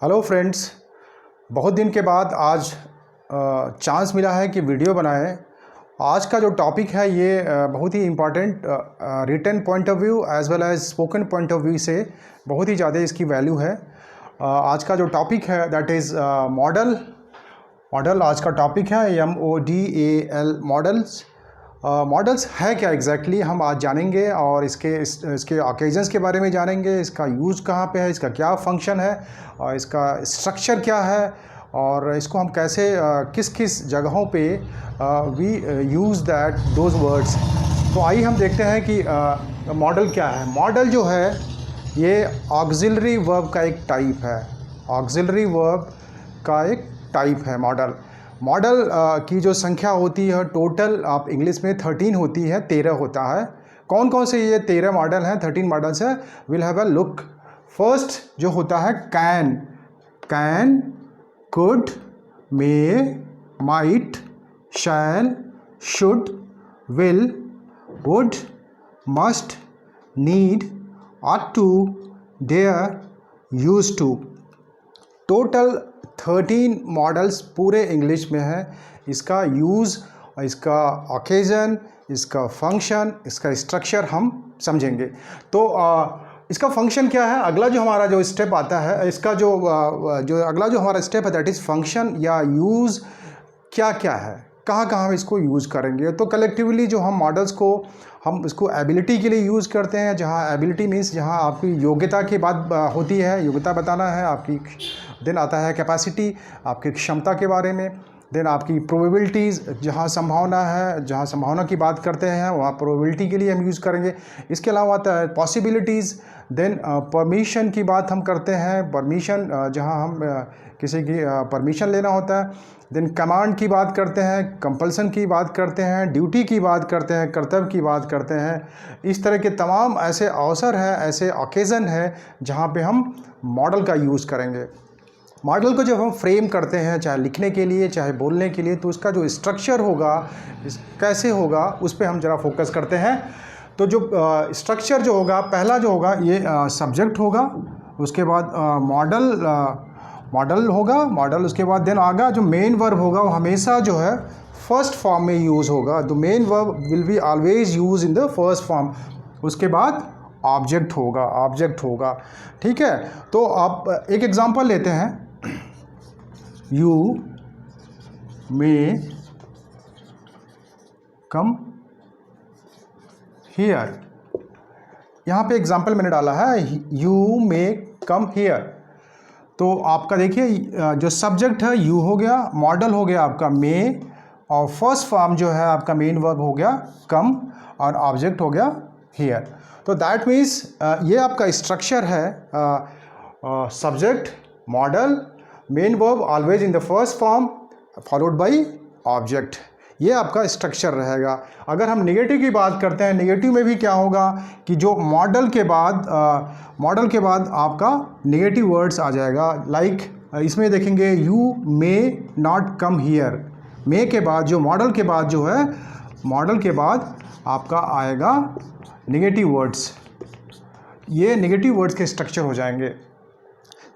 Hello friends, बहुत दिन के बाद आज चांस मिला है कि वीडियो बनाएं। आज का जो टॉपिक है ये बहुत ही important written point of view as well as spoken point of view से बहुत ही ज़्यादा इसकी वैल्यू है। आज का जो टॉपिक है दैट इज़ मॉडल। आज का टॉपिक है MODAL मॉडल्स। मॉडल्स है क्या एग्जैक्टली हम आज जानेंगे और इसके ओकेजन्स के बारे में जानेंगे, इसका यूज़ कहाँ पे है, इसका क्या फंक्शन है और इसका स्ट्रक्चर क्या है और इसको हम कैसे किस किस जगहों पे we use that those words. तो आइए हम देखते हैं कि मॉडल क्या है। मॉडल जो है ये ऑक्सिलरी वर्ब का एक टाइप है। ऑक्सिलरी वर्ब का एक टाइप है मॉडल। मॉडल की जो संख्या होती है टोटल आप इंग्लिश में 13 होती है, 13 होता है। कौन कौन से ये 13 मॉडल हैं, 13 मॉडल्स हैं, will have a look. First जो होता है can, could, may, might, shall, should, will, would, must, need, ought to, dare, used to। Total 13 models पूरे इंग्लिश में है। इसका यूज़, इसका ओकेज़न, इसका फंक्शन, इसका स्ट्रक्चर हम समझेंगे। तो इसका फंक्शन क्या है, अगला जो हमारा जो स्टेप आता है, इसका जो अगला जो हमारा स्टेप है दैट इज़ फंक्शन या यूज़ क्या क्या है, कहाँ कहाँ हम इसको यूज़ करेंगे। तो कलेक्टिवली जो हम मॉडल्स को हम इसको एबिलिटी के लिए यूज़ करते हैं, जहाँ एबिलिटी मीन्स जहाँ आपकी योग्यता की बात होती है, योग्यता बताना है आपकी। देन आता है कैपेसिटी, आपकी क्षमता के बारे में। देन आपकी प्रोबेबिलिटीज़, जहाँ संभावना है, जहाँ संभावना की बात करते हैं वहाँ प्रोबेबिलिटी के लिए हम यूज़ करेंगे। इसके अलावा आता है पॉसिबिलिटीज़। देन परमिशन की बात हम करते हैं, परमिशन जहाँ हम किसी की परमिशन लेना होता है। देन कमांड की बात करते हैं, कंपल्सन की बात करते हैं, ड्यूटी की बात करते हैं, कर्तव्य की बात करते हैं। इस तरह के तमाम ऐसे अवसर हैं, ऐसे ओकेज़न है जहाँ पे हम मॉडल का यूज़ करेंगे। मॉडल को जब हम फ्रेम करते हैं, चाहे लिखने के लिए चाहे बोलने के लिए, तो उसका जो स्ट्रक्चर होगा कैसे होगा उस पर हम ज़रा फोकस करते हैं। तो जो स्ट्रक्चर जो होगा, पहला जो होगा ये सब्जेक्ट होगा, उसके बाद मॉडल होगा, मॉडल उसके बाद देन आगा जो मेन वर्ब होगा वो हमेशा जो है फर्स्ट फॉर्म में यूज़ होगा। The main verb will be always use in the first form. उसके बाद ऑब्जेक्ट होगा। ठीक है, तो आप एक एग्जांपल लेते हैं। You may come here. यहाँ पे एग्जांपल मैंने डाला है यू मे कम हियर। तो आपका देखिए जो सब्जेक्ट है यू हो गया, मॉडल हो गया आपका मे, और फर्स्ट फॉर्म जो है आपका मेन वर्ब हो गया कम, और ऑब्जेक्ट हो गया हियर। तो दैट मीन्स ये आपका स्ट्रक्चर है, subject, model, main verb always in the first form followed by object. ये आपका स्ट्रक्चर रहेगा। अगर हम नेगेटिव की बात करते हैं, नेगेटिव में भी क्या होगा कि जो मॉडल के बाद आपका नेगेटिव वर्ड्स आ जाएगा। लाइक इसमें देखेंगे you may not come here. May के बाद जो मॉडल के बाद जो है, मॉडल के बाद आपका आएगा नेगेटिव वर्ड्स। ये नेगेटिव वर्ड्स के स्ट्रक्चर हो जाएंगे।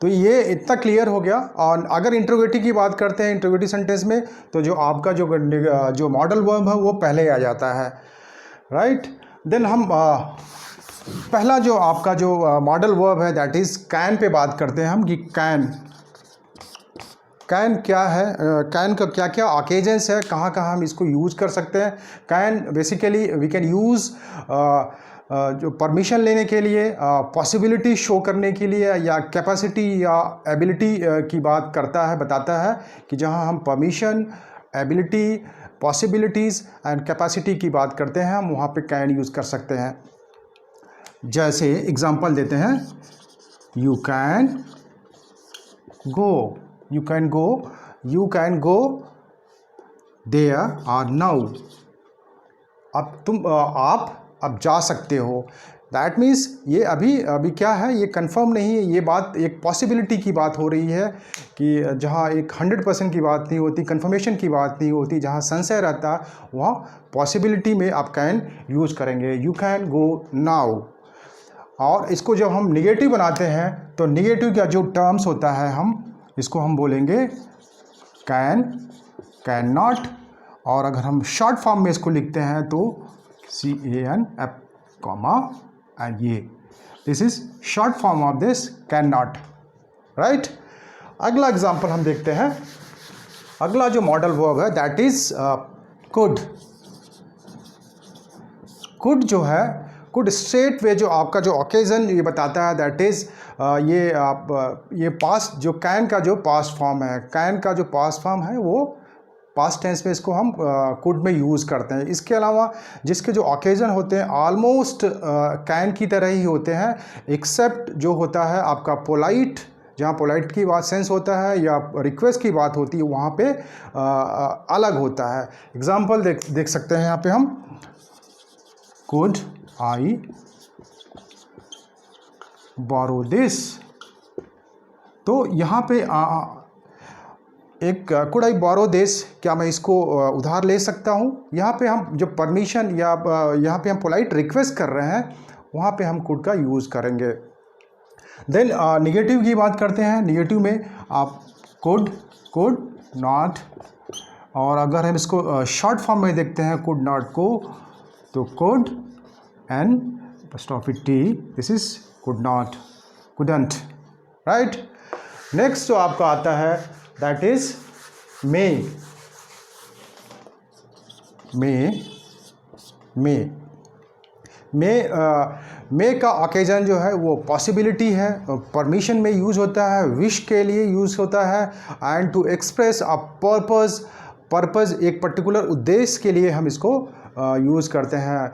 तो ये इतना क्लियर हो गया। और अगर इंट्रोगेटिव की बात करते हैं, इंट्रोगेटिव सेंटेंस में, तो जो आपका जो मॉडल वर्ब है वो पहले आ जाता है, राइट। देन हम पहला जो आपका जो मॉडल वर्ब है दैट इज़ कैन पे बात करते हैं हम कि कैन क्या है, कैन का क्या क्या ओकेजन्स है, कहाँ कहाँ हम इसको यूज़ कर सकते हैं। Can basically we can use जो परमिशन लेने के लिए, पॉसिबिलिटी शो करने के लिए, या कैपेसिटी या एबिलिटी की बात करता है, बताता है कि जहाँ हम permission, ability, possibilities and capacity की बात करते हैं, हम वहाँ पे कैन यूज़ कर सकते हैं। जैसे एग्जांपल देते हैं, you can go there or now. आप अब जा सकते हो। दैट मीन्स ये अभी क्या है, ये कंफर्म नहीं है। ये बात एक पॉसिबिलिटी की बात हो रही है कि जहाँ एक 100% की बात नहीं होती, कंफर्मेशन की बात नहीं होती, जहाँ संशय रहता वहाँ पॉसिबिलिटी में आप कैन यूज़ करेंगे। You can go now. और इसको जब हम निगेटिव बनाते हैं तो निगेटिव का जो टर्म्स होता है इसको हम बोलेंगे कैन, कैन नॉट, और अगर हम शॉर्ट फॉर्म में इसको लिखते हैं तो CAN कॉमा एंड ये, this is short form of this can not, right. अगला एग्जांपल हम देखते हैं। अगला जो मॉडल वर्ब है दैट इज कुड। कुड जो है, कुड स्ट्रेट वे जो आपका जो ओकेजन ये बताता है दैट इज ये पास्ट, जो कैन का जो पास्ट फॉर्म है, कैन का जो पास्ट फॉर्म है वो पास्ट टेंस में इसको हम कुड में यूज़ करते हैं। इसके अलावा जिसके जो ओकेजन होते हैं ऑलमोस्ट कैन की तरह ही होते हैं, एक्सेप्ट जो होता है आपका पोलाइट, जहाँ पोलाइट की बात सेंस होता है या रिक्वेस्ट की बात होती है वहाँ पे अलग होता है। एग्जांपल देख सकते हैं यहाँ पे हम, कुड आई बोरो दिस। तो यहाँ पे एक कुड आई बोरो दिस, क्या मैं इसको उधार ले सकता हूँ? यहाँ पे हम जो परमिशन या यहाँ पे हम पोलाइट रिक्वेस्ट कर रहे हैं वहाँ पे हम कुड का यूज़ करेंगे। देन निगेटिव की बात करते हैं। निगेटिव में आप कुड, कुड नॉट, और अगर हम इसको शॉर्ट फॉर्म में देखते हैं कुड नॉट को, तो could and apostrophe this is could not, couldn't, right. Next जो आपका आता है दैट इज मे। मे का ओकेजन जो है वो पॉसिबिलिटी है, परमिशन में यूज़ होता है, विश के लिए यूज़ होता है, and to express a purpose एक पर्टिकुलर उद्देश्य के लिए हम इसको यूज़ करते हैं।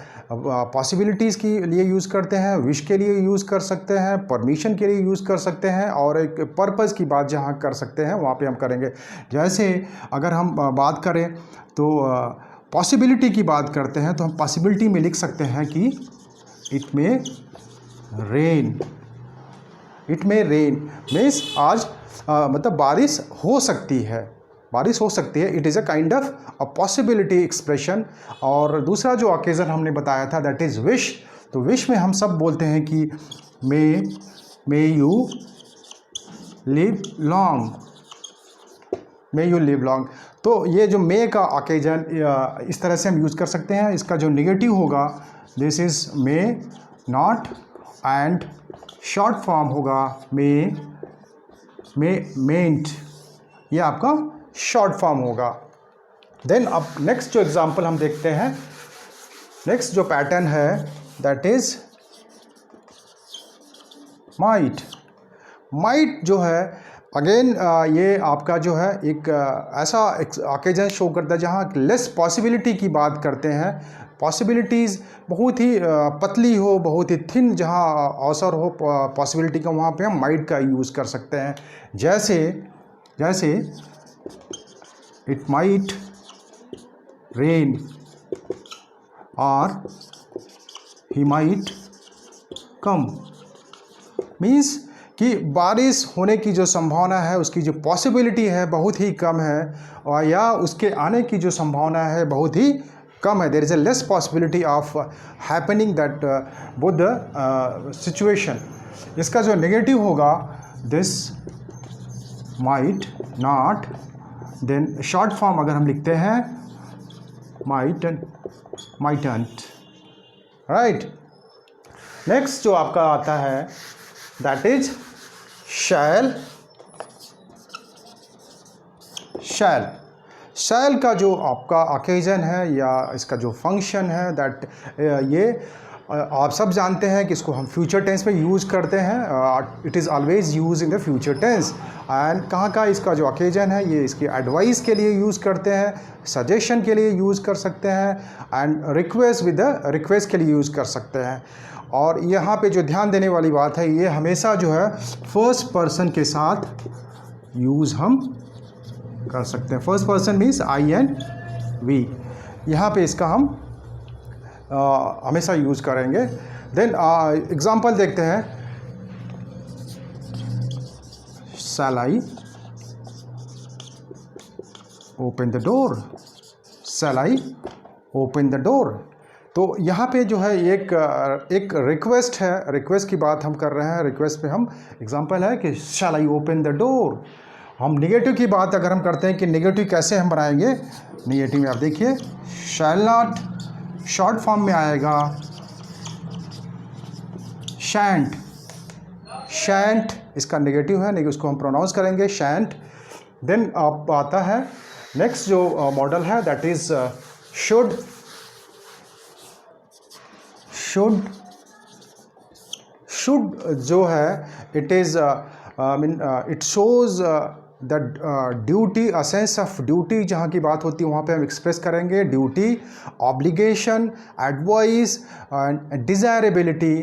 पॉसिबिलिटीज़ के लिए यूज़ करते हैं, विश के लिए यूज़ कर सकते हैं, परमिशन के लिए यूज़ कर सकते हैं, और एक पर्पज़ की बात जहाँ कर सकते हैं वहाँ पे हम करेंगे। जैसे अगर हम बात करें तो पॉसिबिलिटी की बात करते हैं तो हम पॉसिबिलिटी में लिख सकते हैं कि it may rain. It may rain means आज मतलब बारिश हो सकती है, बारिश हो सकती है। It is a kind of a possibility expression. और दूसरा जो ओकेज़न हमने बताया था दैट इज़ विश। तो विश में हम सब बोलते हैं कि may you live long, may you live long. तो ये जो मे का ओकेजन इस तरह से हम यूज़ कर सकते हैं। इसका जो नेगेटिव होगा this is may not, and short form होगा मेंट, ये आपका शॉर्ट फॉर्म होगा। देन अब नेक्स्ट जो एग्जांपल हम देखते हैं, नेक्स्ट जो पैटर्न है दैट इज माइट। माइट जो है अगेन ये आपका जो है एक ऐसा ओकेजन शो करता है जहाँ लेस पॉसिबिलिटी की बात करते हैं। पॉसिबिलिटीज़ बहुत ही पतली हो, बहुत ही थिन जहाँ अवसर हो पॉसिबिलिटी का, वहाँ पे हम माइट का यूज़ कर सकते हैं। जैसे इट माइट रेन और ही माइट कम, मीन्स कि बारिश होने की जो संभावना है, उसकी जो पॉसिबिलिटी है बहुत ही कम है, और या उसके आने की जो संभावना है बहुत ही कम है। There is a less possibility of happening that both the situation. इसका जो नेगेटिव होगा this might not, then short form अगर हम लिखते हैं माइटंट, राइट। नेक्स्ट जो आपका आता है दैट इज शैल। शैल का जो आपका ओकेजन है या इसका जो फंक्शन है दैट ये आप सब जानते हैं कि इसको हम फ्यूचर टेंस में यूज़ करते हैं। It is always use in the future tense. And कहाँ का इसका जो ओकेजन है ये इसकी एडवाइस के लिए यूज़ करते हैं, सजेशन के लिए यूज़ कर सकते हैं, and request with the request के लिए यूज़ कर सकते हैं। और यहाँ पे जो ध्यान देने वाली बात है, ये हमेशा जो है फर्स्ट पर्सन के साथ यूज़ हम कर सकते हैं। First person means I and we, यहाँ पे इसका हम हमेशा यूज़ करेंगे। देन एग्जांपल देखते हैं। Shall I open the door, shall I open the door. तो यहाँ पे जो है एक रिक्वेस्ट है, रिक्वेस्ट की बात हम कर रहे हैं। रिक्वेस्ट पे हम एग्जांपल है कि शैल आई ओपन द डोर। हम निगेटिव की बात अगर हम करते हैं कि निगेटिव कैसे हम बनाएंगे, निगेटिव में आप देखिए शैल नॉट, शॉर्ट फॉर्म में आएगा शैंट। शैंट इसका नेगेटिव है, नहीं उसको हम प्रोनाउंस करेंगे शैंट। देन आप आता है नेक्स्ट जो मॉडल है दैट इज शुड। शुड जो है it is it shows the duty, a sense of duty जहाँ की बात होती है वहाँ पे हम एक्सप्रेस करेंगे duty, obligation, advice, desirability.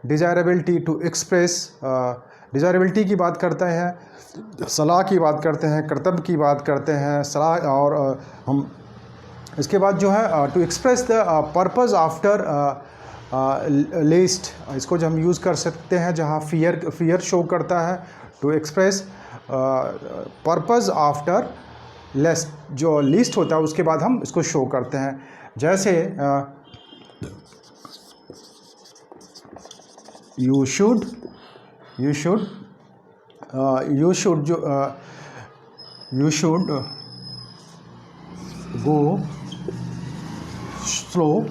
Desirability to express, desirability की बात करते हैं, सलाह की बात करते हैं, कर्तव्य की बात करते हैं, सलाह। और हम इसके बाद जो है to express the purpose after lest, इसको जो हम यूज़ कर सकते हैं जहाँ फियर शो करता है, to express purpose after lest, जो लिस्ट होता है उसके बाद हम इसको शो करते हैं। जैसे you should go slow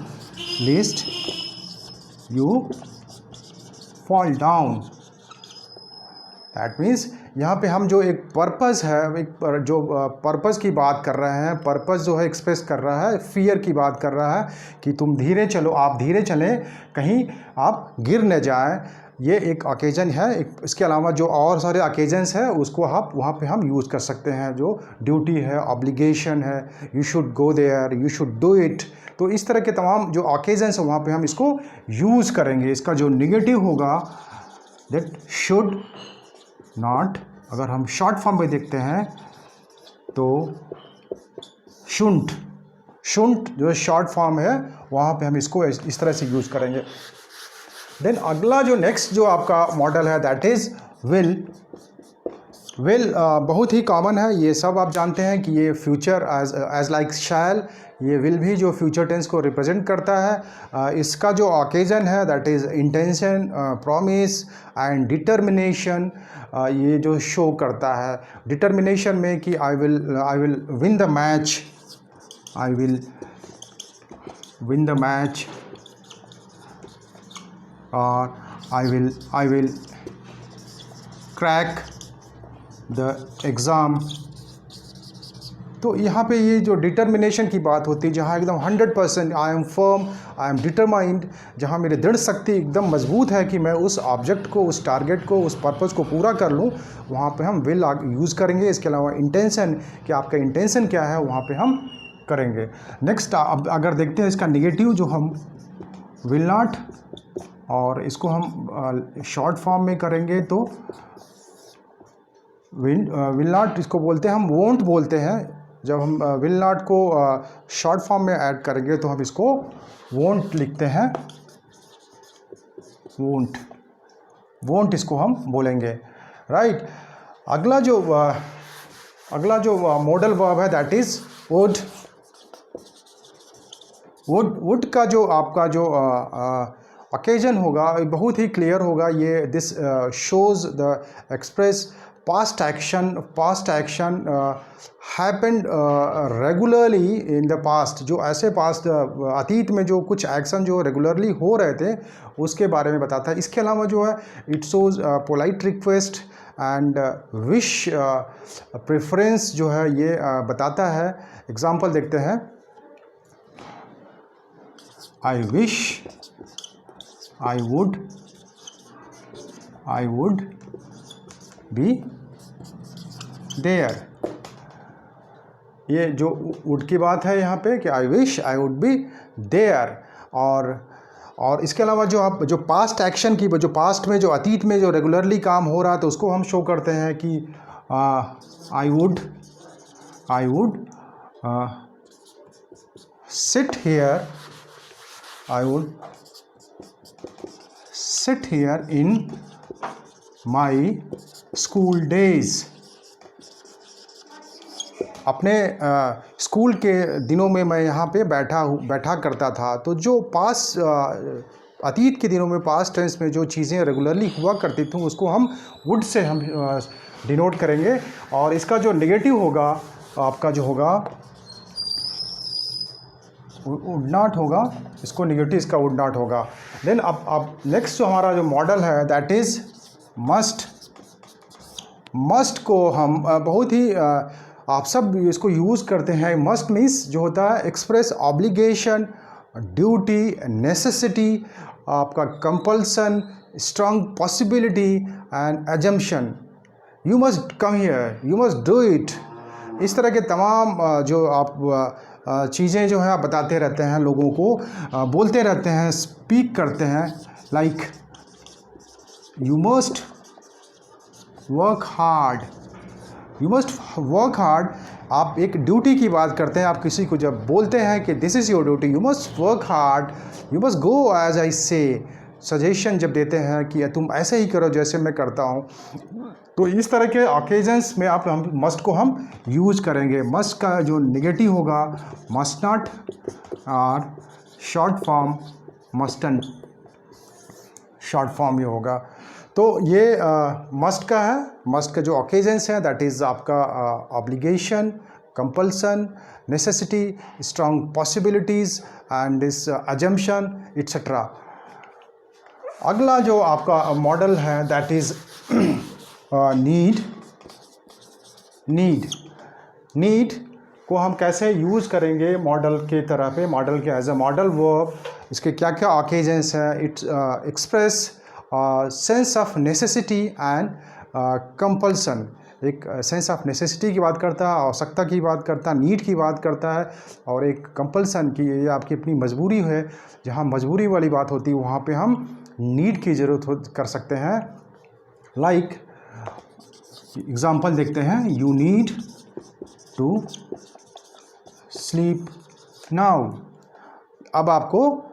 list, you fall down. That means यहाँ पे हम जो एक पर्पस है, जो पर्पस की बात कर रहे हैं, पर्पस जो है एक्सप्रेस कर रहा है, फियर की बात कर रहा है कि तुम धीरे चलो, आप धीरे चलें, कहीं आप गिर न जाएं। ये एक ओकेजन है। इसके अलावा जो और सारे ओकेजन्स हैं उसको आप वहाँ पे हम यूज़ कर सकते हैं, जो ड्यूटी है, ऑब्लिगेशन है, you should go there, you should do it. तो इस तरह के तमाम जो ओकेजन्स हैं वहाँ पे हम इसको यूज़ करेंगे। इसका जो निगेटिव होगा दैट शुड नॉट, अगर हम शॉर्ट फॉर्म में देखते हैं तो शुंट जो शॉर्ट फॉर्म है वहाँ पे हम इसको इस तरह से यूज़ करेंगे। देन अगला जो नेक्स्ट जो आपका मॉडल है दैट इज़ विल। बहुत ही कॉमन है, ये सब आप जानते हैं कि ये फ्यूचर एज लाइक शैल, ये विल भी जो फ्यूचर टेंस को रिप्रेजेंट करता है। इसका जो ओकेजन है that is intention, promise and determination, ये जो शो करता है। डिटर्मिनेशन में कि I will win the match, I will win the match, और I will crack the exam. तो यहाँ पे ये जो डिटर्मिनेशन की बात होती है, जहाँ एकदम 100% I am firm, I am determined, जहाँ मेरी दृढ़ शक्ति एकदम मजबूत है कि मैं उस ऑब्जेक्ट को, उस टारगेट को, उस पर्पस को पूरा कर लूँ, वहाँ पे हम विल यूज़ करेंगे। इसके अलावा इंटेंशन, कि आपका इंटेंशन क्या है, वहाँ पे हम करेंगे। नेक्स्ट अब अगर देखते हैं इसका निगेटिव जो हम विल नॉट, और इसको हम शॉर्ट फॉर्म में करेंगे तो विल नॉट, इसको बोलते हैं हम वोंट बोलते हैं। जब हम विल नॉट को शॉर्ट फॉर्म में ऐड करेंगे तो हम इसको वोंट लिखते हैं, वोंट इसको हम बोलेंगे, राइट। अगला जो मॉडल वर्ब है दैट इज़ वुड। वुड का जो आपका जो ओकेजन होगा बहुत ही क्लियर होगा। ये this shows the express past action happened regularly in the past. जो ऐसे पास्ट अतीत में जो कुछ एक्शन जो रेगुलरली हो रहे थे उसके बारे में बताता है। इसके अलावा जो है it shows polite request and wish preference जो है ये बताता है। एग्जांपल देखते हैं, I wish I would be there। ये जो would की बात है यहाँ पे कि I wish I would be there। और इसके अलावा जो आप जो पास्ट एक्शन की, जो पास्ट में जो अतीत में जो रेगुलरली काम हो रहा है तो उसको हम शो करते हैं कि I would sit here, I would sit here in my school days। अपने स्कूल के दिनों में मैं यहाँ पे बैठा करता था, तो जो अतीत के दिनों में पास्ट टेंस में जो चीज़ें रेगुलरली हुआ करती थी उसको हम वुड से हम डिनोट करेंगे। और इसका जो नेगेटिव होगा आपका जो होगा वुड नॉट होगा, इसको नेगेटिव इसका वुड नॉट होगा। देन अब नेक्स्ट जो हमारा जो मॉडल है दैट इज़ मस्ट। मस्ट को हम बहुत ही आप सब इसको यूज़ करते हैं। मस्ट मीन्स जो होता है एक्सप्रेस ऑब्लिगेशन, ड्यूटी, नेसेसिटी, आपका compulsion, strong possibility and assumption. You must come here, you must do it. इस तरह के तमाम जो आप चीज़ें जो है आप बताते रहते हैं, लोगों को बोलते रहते हैं, स्पीक करते हैं। Like you must work hard, you must work hard. आप एक ड्यूटी की बात करते हैं, आप किसी को जब बोलते हैं कि this is your duty, you must work hard, you must go as I say. Suggestion जब देते हैं कि तुम ऐसे ही करो जैसे मैं करता हूँ, तो इस तरह के ओकेजन्स में हम मस्ट को हम यूज करेंगे। मस्ट का जो नेगेटिव होगा मस्ट नॉट, और शॉर्ट फॉर्म मस्टन, शॉर्ट फॉर्म ये होगा। तो ये मस्ट का है। मस्ट का जो ओकेजन्स है दैट इज़ आपका obligation, compulsion, necessity, strong possibilities and this assumption etcetera. अगला जो आपका मॉडल है दैट इज़ नीड। नीड को हम कैसे यूज़ करेंगे मॉडल के तरह पे, मॉडल के एज अ मॉडल वर्ब। इसके क्या क्या ओकेजन्स हैं? It's express sense of necessity and compulsion. एक सेंस ऑफ नेसेसिटी की बात करता है, आवश्यकता की बात करता है, नीड की बात करता है, और एक कंपल्सन की, ये आपकी अपनी मजबूरी है। जहाँ मजबूरी वाली बात होती है वहाँ पे हम नीड की ज़रूरत कर सकते हैं। लाइक एग्जाम्पल देखते हैं, you need to sleep now. अब आपको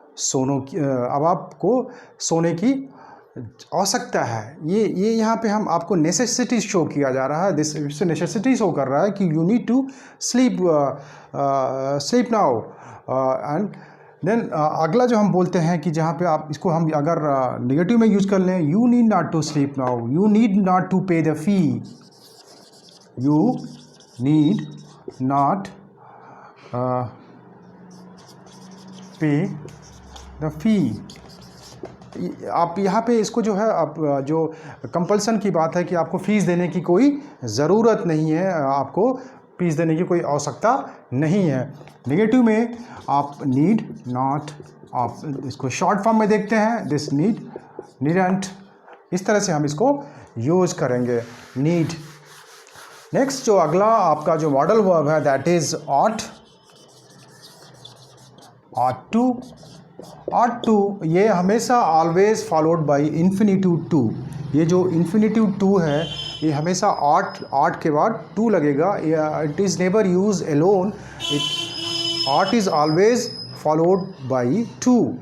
सोने की आवश्यकता है। ये यहाँ पे हम आपको नेसेसिटी शो किया जा रहा है। दिस नेसेसिटी शो कर रहा है कि you need to sleep now. And then अगला जो हम बोलते हैं कि जहाँ पे आप इसको हम अगर नेगेटिव में यूज़ कर लें, you need not to sleep now, you need not to pay the fee, you need not pay the fee. आप यहाँ पे इसको जो है आप जो कंपल्सन की बात है कि आपको फ़ीस देने की कोई ज़रूरत नहीं है, आपको फीस देने की कोई आवश्यकता नहीं है। नेगेटिव में आप नीड नॉट, आप इसको शॉर्ट फॉर्म में देखते हैं, दिस नीडंट। इस तरह से हम इसको यूज़ करेंगे, नीड। नेक्स्ट जो अगला आपका जो मॉडल वर्ब है that is ought. Ought to ये हमेशा always followed by infinitive to. ये जो इन्फिनिटिव टू है ये हमेशा ऑट के बाद टू लगेगा। It is never use alone, ought is always followed by to.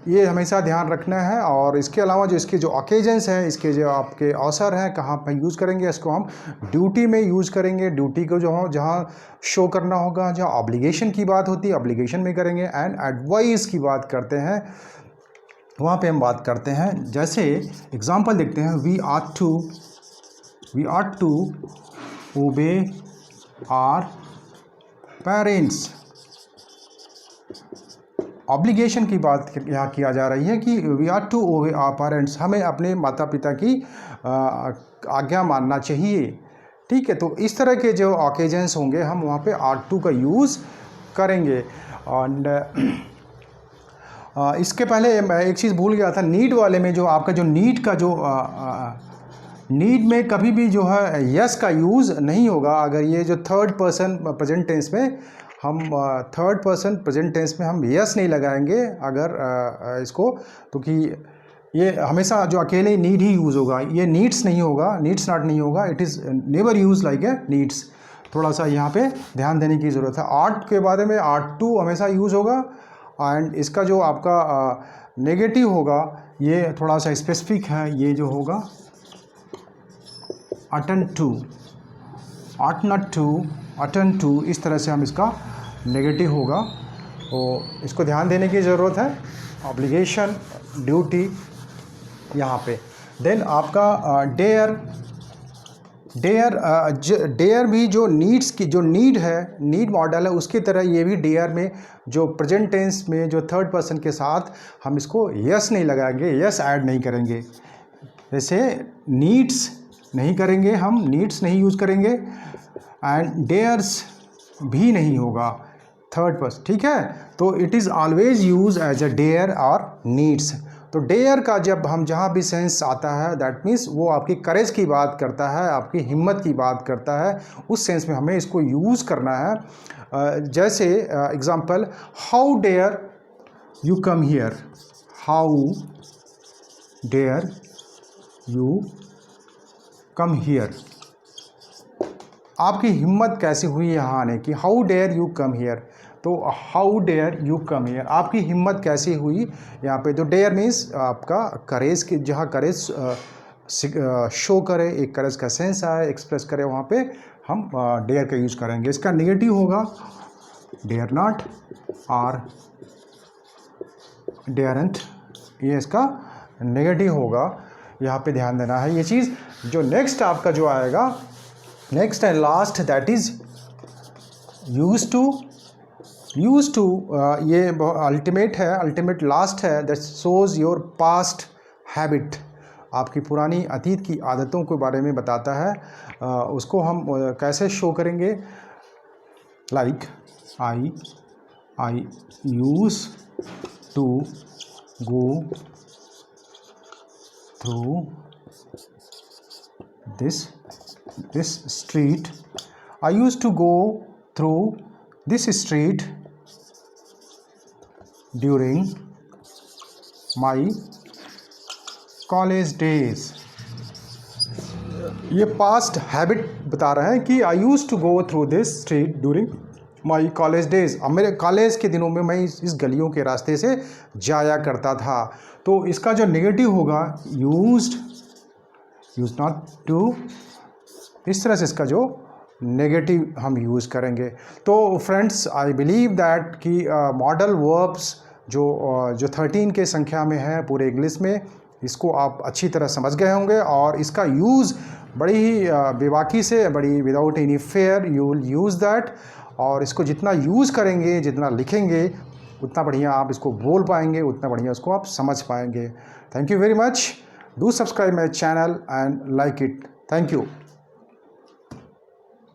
ये हमेशा ध्यान रखना है। और इसके अलावा जो इसके जो ओकेजन्स हैं, इसके जो आपके अवसर हैं, कहाँ पर यूज़ करेंगे, इसको हम ड्यूटी में यूज़ करेंगे। ड्यूटी को जो जहाँ शो करना होगा, जहाँ ऑब्लिगेशन की बात होती है ऑब्लिगेशन में करेंगे। एंड एडवाइस की बात करते हैं वहाँ पे हम बात करते हैं। जैसे एग्जांपल देखते हैं, we ought to obey our parents. Obligation की बात यहाँ किया जा रही है कि we are to obey our parents, हमें अपने माता पिता की आज्ञा मानना चाहिए। ठीक है, तो इस तरह के जो ओकेजन्स होंगे हम वहाँ पे आर टू का यूज़ करेंगे। और इसके पहले मैं एक चीज़ भूल गया था, नीड वाले में जो आपका जो नीड का जो नीड में कभी भी जो है यस का यूज़ नहीं होगा। अगर ये जो थर्ड पर्सन प्रेजेंट टेंस में हम थर्ड पर्सन प्रेजेंट टेंस में हम यस नहीं लगाएंगे अगर इसको, तो कि ये हमेशा जो अकेले नीड ही यूज़ होगा, ये नीड्स नहीं होगा, नीड्स नॉट नहीं होगा, it is never use like a needs. थोड़ा सा यहाँ पे ध्यान देने की ज़रूरत है। आर्ट के बारे में आर्ट टू हमेशा यूज़ होगा। एंड इसका जो आपका नेगेटिव होगा ये थोड़ा सा स्पेसिफिक है, ये जो होगा attend to, ought not to, attend to, इस तरह से हम इसका नेगेटिव होगा, तो इसको ध्यान देने की ज़रूरत है। ऑब्लिगेशन, ड्यूटी यहाँ पे। देन आपका डेयर, डेयर भी जो नीड्स की, जो नीड है, नीड मॉडल है, उसकी तरह ये भी डेयर में जो प्रेजेंट टेंस में जो थर्ड पर्सन के साथ हम इसको यस नहीं लगाएंगे, यस ऐड नहीं करेंगे। जैसे नीड्स नहीं करेंगे, हम नीड्स नहीं यूज़ करेंगे, एंड डेयर्स भी नहीं होगा थर्ड पर्सन, ठीक है। तो it is always use as a dare और नीड्स। तो डेयर का जब हम जहाँ भी सेंस आता है, दैट मीन्स वो आपकी करेज की बात करता है, आपकी हिम्मत की बात करता है, उस सेंस में हमें इसको यूज़ करना है। जैसे example, how dare you come here, how dare you come here, आपकी हिम्मत कैसे हुई यहाँ आने की, how dare you come here. तो how dare you come here, आपकी हिम्मत कैसे हुई यहाँ पे। तो डेयर मीन्स आपका करेज की, जहाँ करेज शो करे, एक करेज का सेंस आए, एक्सप्रेस करे, वहाँ पे हम डेयर का यूज़ करेंगे। इसका नेगेटिव होगा डेयर नॉट और डेयरेंट, ये इसका नेगेटिव होगा, यहाँ पे ध्यान देना है ये चीज़। जो नेक्स्ट आपका जो आएगा, next and last, that is use to. Use to ये अल्टीमेट है, अल्टीमेट लास्ट है, that shows your past habit, आपकी पुरानी अतीत की आदतों के बारे में बताता है। उसको हम कैसे शो करेंगे, like I use to go through this street, I used to go through this street during my college days। ये पास्ट हैबिट बता रहा है कि I use to go through this street during my college days, अब मेरे college के दिनों में मैं इस गलियों के रास्ते से जाया करता था। तो इसका जो नेगेटिव होगा, यूज नॉट टू, इस तरह से इसका जो नेगेटिव हम यूज़ करेंगे। तो फ्रेंड्स, आई बिलीव दैट कि मॉडल वर्ब्स जो 13 के संख्या में है पूरे इंग्लिश में, इसको आप अच्छी तरह समझ गए होंगे, और इसका यूज़ बड़ी ही बेबाकी से, बड़ी without any fair you will use that. और इसको जितना यूज़ करेंगे, जितना लिखेंगे, उतना बढ़िया आप इसको बोल पाएंगे, उतना बढ़िया उसको आप समझ पाएंगे। Thank you very much. Do subscribe my channel and like it. Thank you.